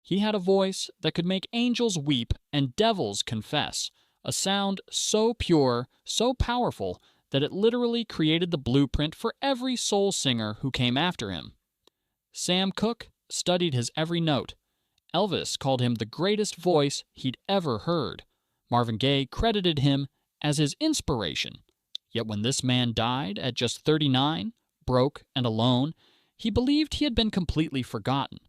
He had a voice that could make angels weep and devils confess, a sound so pure, so powerful, that it literally created the blueprint for every soul singer who came after him. Sam Cooke studied his every note. Elvis called him the greatest voice he'd ever heard. Marvin Gaye credited him as his inspiration. Yet when this man died at just 39, broke and alone, he believed he had been completely forgotten.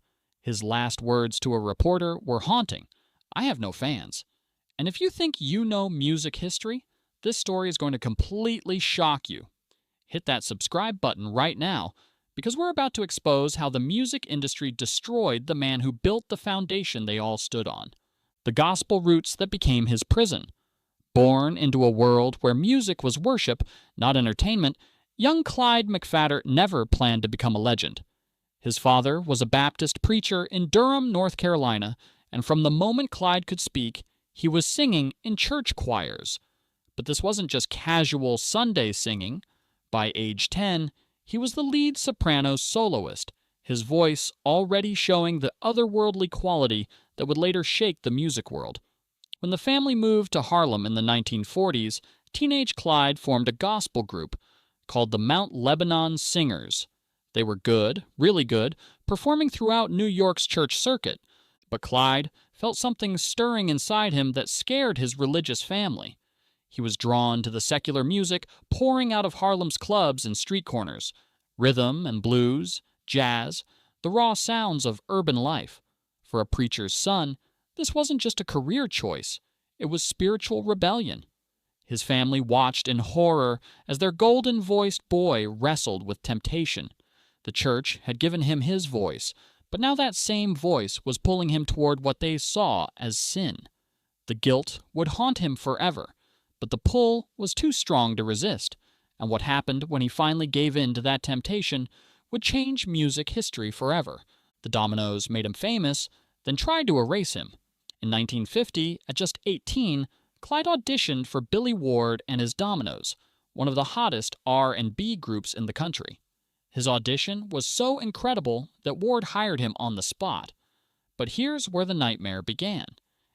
His last words to a reporter were haunting. "I have no fans." And if you think you know music history, this story is going to completely shock you. Hit that subscribe button right now, because we're about to expose how the music industry destroyed the man who built the foundation they all stood on. The gospel roots that became his prison. Born into a world where music was worship, not entertainment, young Clyde McPhatter never planned to become a legend. His father was a Baptist preacher in Durham, North Carolina, and from the moment Clyde could speak, he was singing in church choirs. But this wasn't just casual Sunday singing. By age 10, he was the lead soprano soloist, his voice already showing the otherworldly quality that would later shake the music world. When the family moved to Harlem in the 1940s, teenage Clyde formed a gospel group called the Mount Lebanon Singers. They were good, really good, performing throughout New York's church circuit. But Clyde felt something stirring inside him that scared his religious family. He was drawn to the secular music pouring out of Harlem's clubs and street corners. Rhythm and blues, jazz, the raw sounds of urban life. For a preacher's son, this wasn't just a career choice, it was spiritual rebellion. His family watched in horror as their golden-voiced boy wrestled with temptation. The church had given him his voice, but now that same voice was pulling him toward what they saw as sin. The guilt would haunt him forever, but the pull was too strong to resist, and what happened when he finally gave in to that temptation would change music history forever. The Dominoes made him famous, then tried to erase him. In 1950, at just 18, Clyde auditioned for Billy Ward and his Dominoes, one of the hottest R&B groups in the country. His audition was so incredible that Ward hired him on the spot. But here's where the nightmare began.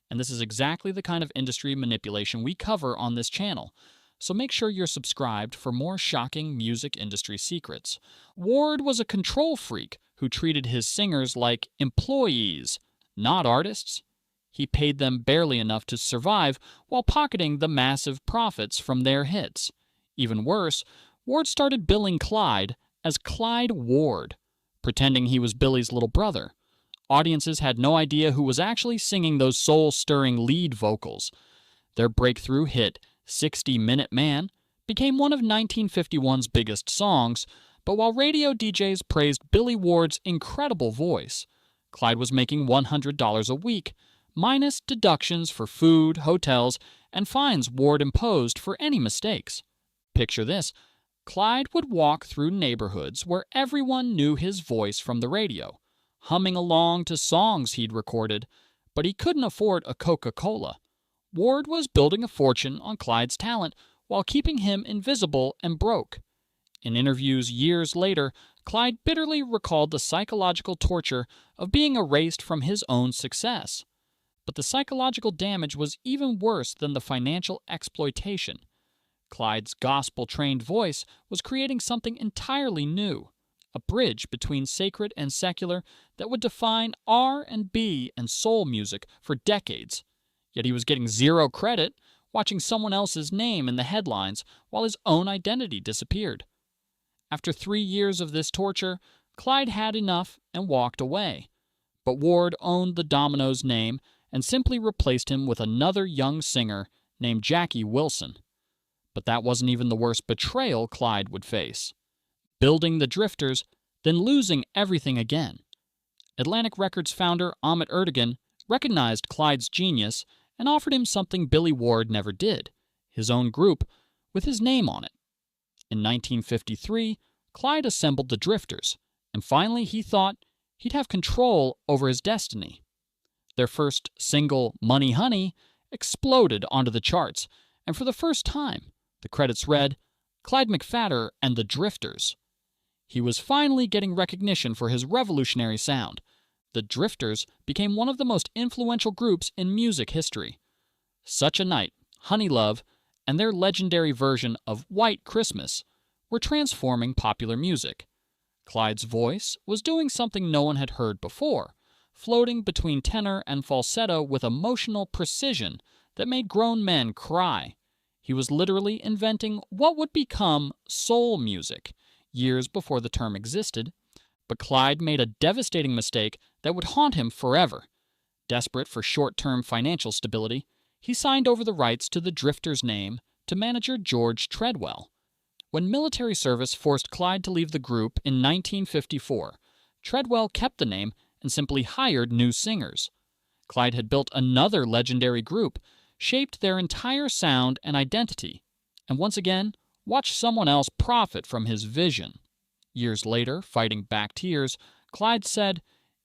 And this is exactly the kind of industry manipulation we cover on this channel. So make sure you're subscribed for more shocking music industry secrets. Ward was a control freak who treated his singers like employees, not artists. He paid them barely enough to survive while pocketing the massive profits from their hits. Even worse, Ward started billing Clyde as Clyde Ward, pretending he was Billy's little brother. Audiences had no idea who was actually singing those soul-stirring lead vocals. Their breakthrough hit, 60-Minute Man, became one of 1951's biggest songs, but while radio DJs praised Billy Ward's incredible voice, Clyde was making $100 a week, minus deductions for food, hotels, and fines Ward imposed for any mistakes. Picture this. Clyde would walk through neighborhoods where everyone knew his voice from the radio, humming along to songs he'd recorded, but he couldn't afford a Coca-Cola. Ward was building a fortune on Clyde's talent while keeping him invisible and broke. In interviews years later, Clyde bitterly recalled the psychological torture of being erased from his own success. But the psychological damage was even worse than the financial exploitation. Clyde's gospel-trained voice was creating something entirely new, a bridge between sacred and secular that would define R&B and soul music for decades. Yet he was getting zero credit, watching someone else's name in the headlines while his own identity disappeared. After 3 years of this torture, Clyde had enough and walked away. But Ward owned the Dominoes name and simply replaced him with another young singer named Jackie Wilson. But that wasn't even the worst betrayal Clyde would face. Building the Drifters, then losing everything again. Atlantic Records founder Ahmet Ertegun recognized Clyde's genius and offered him something Billy Ward never did, his own group with his name on it. In 1953, Clyde assembled the Drifters, and finally he thought he'd have control over his destiny. Their first single, Money Honey, exploded onto the charts, and for the first time, the credits read, Clyde McPhatter and the Drifters. He was finally getting recognition for his revolutionary sound. the Drifters became one of the most influential groups in music history. Such a Night, Honey Love, and their legendary version of White Christmas were transforming popular music. Clyde's voice was doing something no one had heard before, floating between tenor and falsetto with emotional precision that made grown men cry. He was literally inventing what would become soul music, years before the term existed, but Clyde made a devastating mistake that would haunt him forever. Desperate for short-term financial stability, he signed over the rights to the Drifters' name to manager George Treadwell. When military service forced Clyde to leave the group in 1954, Treadwell kept the name and simply hired new singers. Clyde had built another legendary group, shaped their entire sound and identity, and once again watched someone else profit from his vision. Years later, fighting back tears, Clyde said,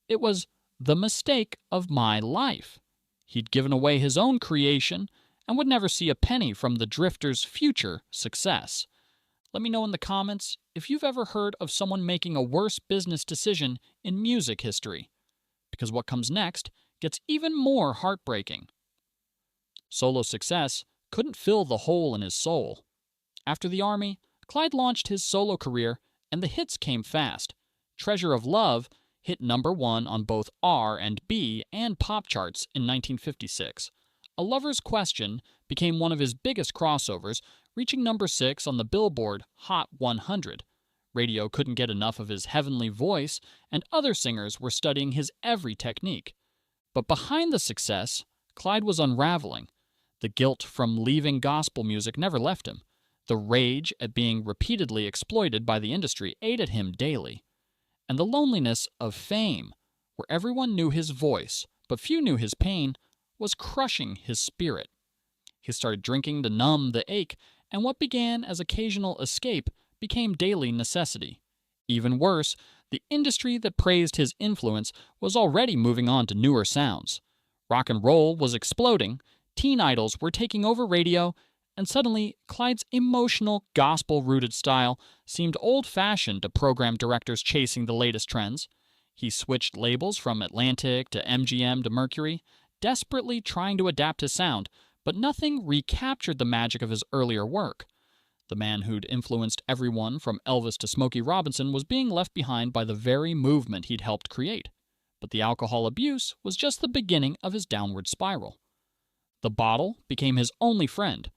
"It was the mistake of my life." He'd given away his own creation and would never see a penny from the Drifters' future success. Let me know in the comments if you've ever heard of someone making a worse business decision in music history, because what comes next gets even more heartbreaking. Solo success couldn't fill the hole in his soul. After the Army, Clyde launched his solo career, and the hits came fast. Treasure of Love hit #1 on both R&B and pop charts in 1956. A Lover's Question became one of his biggest crossovers, reaching #6 on the Billboard Hot 100. Radio couldn't get enough of his heavenly voice, and other singers were studying his every technique. But behind the success, Clyde was unraveling. The guilt from leaving gospel music never left him. The rage at being repeatedly exploited by the industry ate at him daily. And the loneliness of fame, where everyone knew his voice, but few knew his pain, was crushing his spirit. He started drinking to numb the ache, and what began as occasional escape became daily necessity. Even worse, the industry that praised his influence was already moving on to newer sounds. Rock and roll was exploding, teen idols were taking over radio, and suddenly Clyde's emotional, gospel-rooted style seemed old-fashioned to program directors chasing the latest trends. He switched labels from Atlantic to MGM to Mercury, desperately trying to adapt his sound, but nothing recaptured the magic of his earlier work. The man who'd influenced everyone from Elvis to Smokey Robinson was being left behind by the very movement he'd helped create. But the alcohol abuse was just the beginning of his downward spiral. The bottle became his only friend.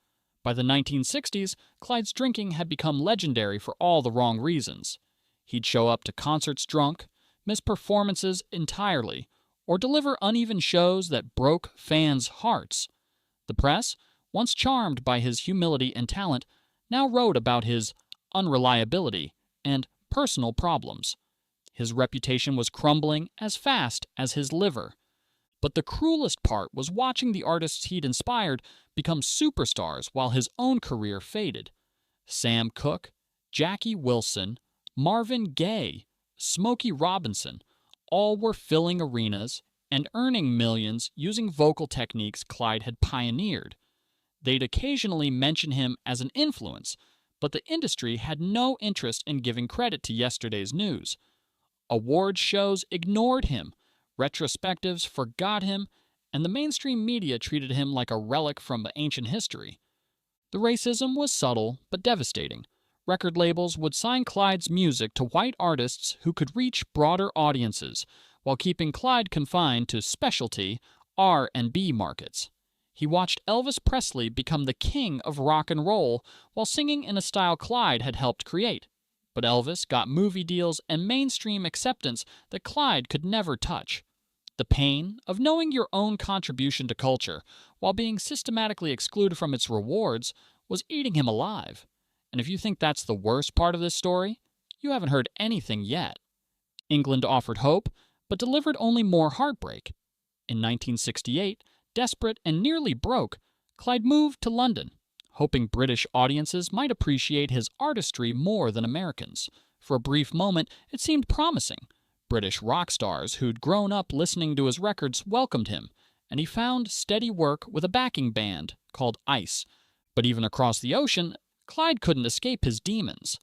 By the 1960s, Clyde's drinking had become legendary for all the wrong reasons. He'd show up to concerts drunk, miss performances entirely, or deliver uneven shows that broke fans' hearts. The press, once charmed by his humility and talent, now wrote about his unreliability and personal problems. His reputation was crumbling as fast as his liver. But the cruelest part was watching the artists he'd inspired become superstars while his own career faded. Sam Cooke, Jackie Wilson, Marvin Gaye, Smokey Robinson, all were filling arenas and earning millions using vocal techniques Clyde had pioneered. They'd occasionally mention him as an influence, but the industry had no interest in giving credit to yesterday's news. Award shows ignored him, retrospectives forgot him, and the mainstream media treated him like a relic from ancient history. The racism was subtle but devastating. Record labels would sign Clyde's music to white artists who could reach broader audiences, while keeping Clyde confined to specialty R&B markets. He watched Elvis Presley become the king of rock and roll while singing in a style Clyde had helped create. But Elvis got movie deals and mainstream acceptance that Clyde could never touch. The pain of knowing your own contribution to culture while being systematically excluded from its rewards was eating him alive. And if you think that's the worst part of this story, you haven't heard anything yet. England offered hope, but delivered only more heartbreak. In 1968, desperate and nearly broke, Clyde moved to London, hoping British audiences might appreciate his artistry more than Americans. For a brief moment, it seemed promising. British rock stars who'd grown up listening to his records welcomed him, and he found steady work with a backing band called Ice. But even across the ocean, Clyde couldn't escape his demons.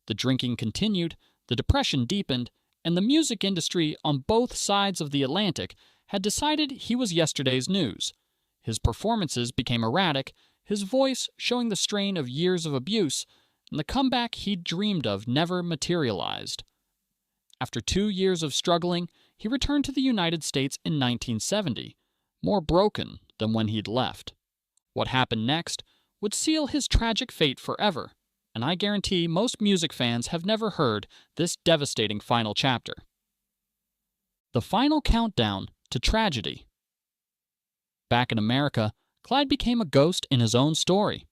The drinking continued, the depression deepened, and the music industry on both sides of the Atlantic had decided he was yesterday's news. His performances became erratic, his voice showing the strain of years of abuse, and the comeback he'd dreamed of never materialized. After 2 years of struggling, he returned to the United States in 1970, more broken than when he'd left. What happened next would seal his tragic fate forever, and I guarantee most music fans have never heard this devastating final chapter. The final countdown to tragedy. Back in America, Clyde became a ghost in his own story.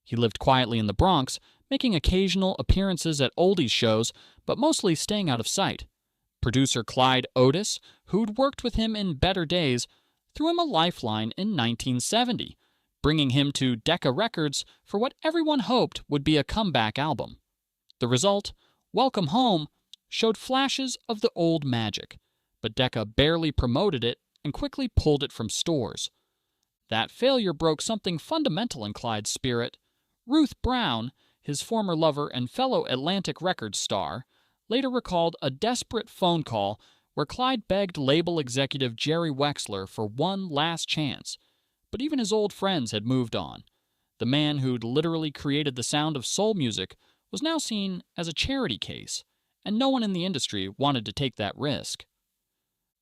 He lived quietly in the Bronx, making occasional appearances at oldies shows, but mostly staying out of sight. Producer Clyde Otis, who'd worked with him in better days, threw him a lifeline in 1970, bringing him to Decca Records for what everyone hoped would be a comeback album. The result, Welcome Home, showed flashes of the old magic, but Decca barely promoted it and quickly pulled it from stores. That failure broke something fundamental in Clyde's spirit. Ruth Brown, his former lover and fellow Atlantic Records star, later recalled a desperate phone call where Clyde begged label executive Jerry Wexler for one last chance. But even his old friends had moved on. The man who'd literally created the sound of soul music was now seen as a charity case, and no one in the industry wanted to take that risk.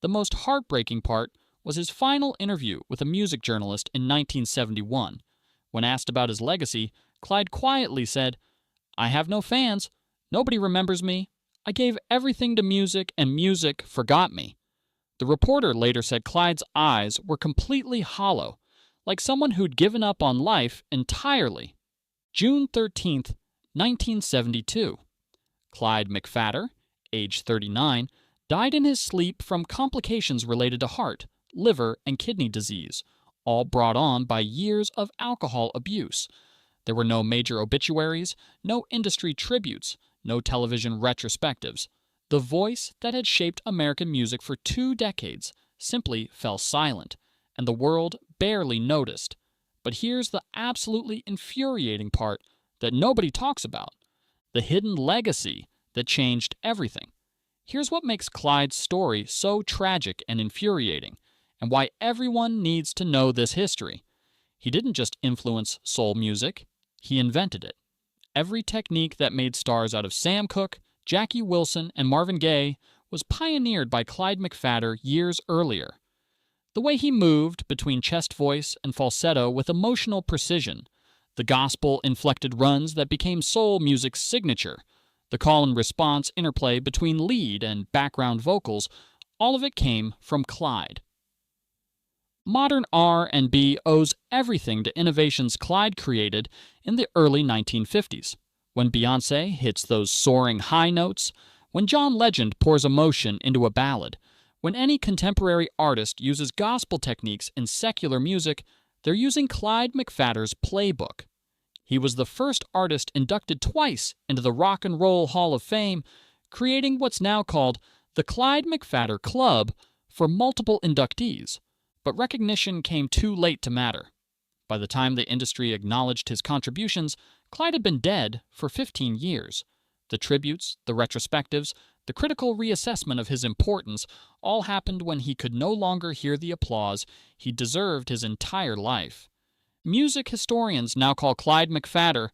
The most heartbreaking part was his final interview with a music journalist in 1971. When asked about his legacy, Clyde quietly said, "I have no fans. Nobody remembers me. I gave everything to music, and music forgot me." The reporter later said Clyde's eyes were completely hollow, like someone who'd given up on life entirely. June 13th, 1972. Clyde McPhatter, age 39, died in his sleep from complications related to heart, liver, and kidney disease, all brought on by years of alcohol abuse. There were no major obituaries, no industry tributes, no television retrospectives. The voice that had shaped American music for 2 decades simply fell silent, and the world barely noticed. But here's the absolutely infuriating part that nobody talks about: the hidden legacy that changed everything. Here's what makes Clyde's story so tragic and infuriating, and why everyone needs to know this history. He didn't just influence soul music, he invented it. Every technique that made stars out of Sam Cooke, Jackie Wilson, and Marvin Gaye was pioneered by Clyde McPhatter years earlier. The way he moved between chest voice and falsetto with emotional precision, the gospel-inflected runs that became soul music's signature, the call-and-response interplay between lead and background vocals, all of it came from Clyde. Modern R&B owes everything to innovations Clyde created in the early 1950s, when Beyoncé hits those soaring high notes, when John Legend pours emotion into a ballad. When any contemporary artist uses gospel techniques in secular music, they're using Clyde McPhatter's playbook. He was the first artist inducted twice into the Rock and Roll Hall of Fame, creating what's now called the Clyde McPhatter Club for multiple inductees. But recognition came too late to matter. By the time the industry acknowledged his contributions, Clyde had been dead for 15 years. The tributes, the retrospectives, the critical reassessment of his importance all happened when he could no longer hear the applause he deserved his entire life. Music historians now call Clyde McPhatter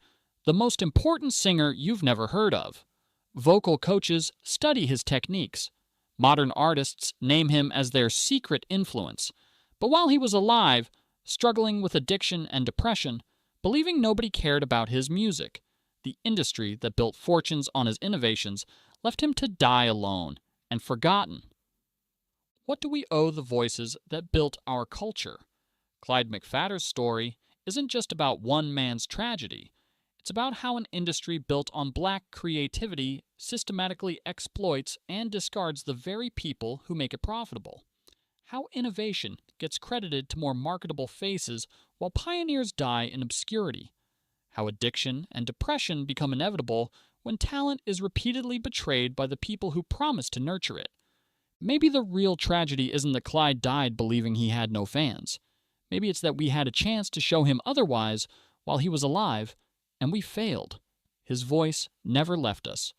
the most important singer you've never heard of. Vocal coaches study his techniques. Modern artists name him as their secret influence. But while he was alive, struggling with addiction and depression, believing nobody cared about his music, the industry that built fortunes on his innovations left him to die alone and forgotten. What do we owe the voices that built our culture? Clyde McPhatter's story isn't just about one man's tragedy. It's about how an industry built on black creativity systematically exploits and discards the very people who make it profitable. How innovation gets credited to more marketable faces while pioneers die in obscurity. How addiction and depression become inevitable when talent is repeatedly betrayed by the people who promise to nurture it. Maybe the real tragedy isn't that Clyde died believing he had no fans. Maybe it's that we had a chance to show him otherwise while he was alive, and we failed. His voice never left us.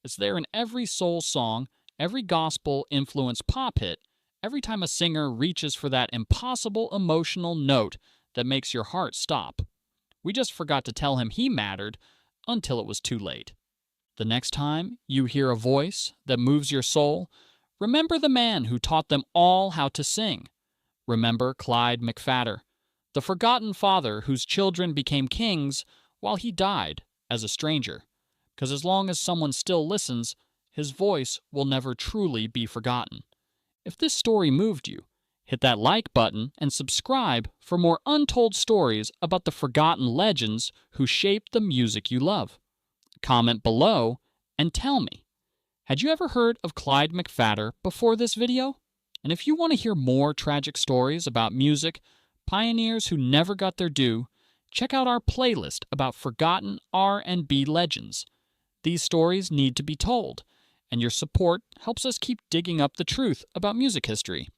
It's there in every soul song, every gospel-influenced pop hit, every time a singer reaches for that impossible emotional note that makes your heart stop. We just forgot to tell him he mattered until it was too late. The next time you hear a voice that moves your soul, remember the man who taught them all how to sing. Remember Clyde McPhatter, the forgotten father whose children became kings while he died as a stranger. Because as long as someone still listens, his voice will never truly be forgotten. If this story moved you, hit that like button and subscribe for more untold stories about the forgotten legends who shaped the music you love. Comment below and tell me, had you ever heard of Clyde McPhatter before this video? And if you want to hear more tragic stories about music, pioneers who never got their due, check out our playlist about forgotten R&B legends. These stories need to be told, and your support helps us keep digging up the truth about music history.